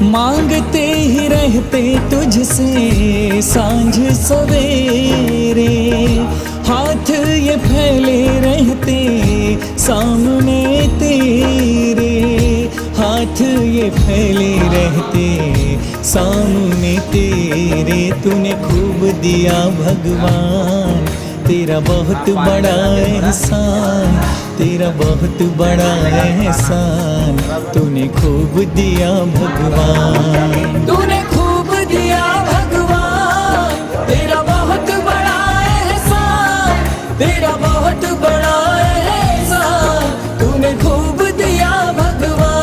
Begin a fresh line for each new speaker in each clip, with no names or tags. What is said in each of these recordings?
मांगते ही रहते तुझसे सांझ सवेरे, हाथ ये फैले रहते सामने तेरे, हाथ ये फैले रहते सामने तेरे। तूने खूब दिया भगवान, तेरा बहुत बड़ा एहसान, तेरा बहुत बड़ा एहसान, तूने खूब दिया भगवान, तूने खूब दिया भगवान, तेरा बहुत बड़ा एहसान, तेरा बहुत बड़ा एहसान, तूने खूब दिया भगवान।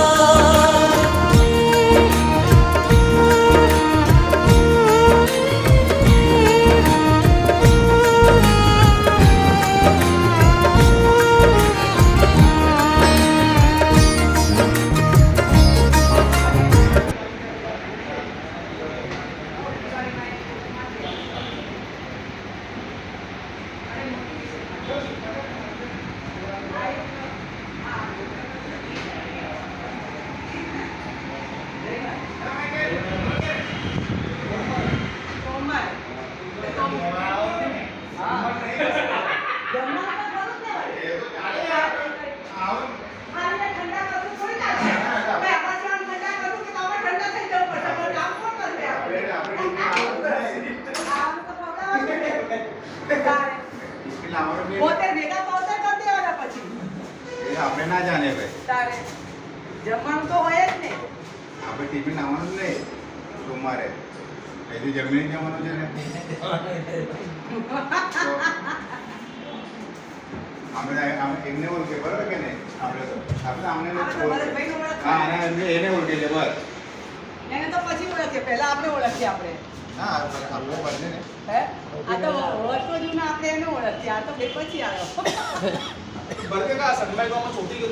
આપણે ના જાણે ભાઈ
તારે જમવાનું તો હોય જ ને.
આપણે ટિફિન આવવાનું જ નહીં સોમવારે, અહીંથી જમીને જવાનું છે ને. આપણે એમને ઓળખે બરાબર કે નહીં? આપણે આમને હા એને ઓળખે છે બસ.
એને તો પછી ઓળખીએ, પહેલા આપણે ઓળખીએ. આપણે
હા આપણે બને ને
હે આ તો વર્ષો જૂના આપણે એને ઓળખીએ. આ તો બે પછી આવ્યો.
बरके का सनमाई गाँव में छोटी गई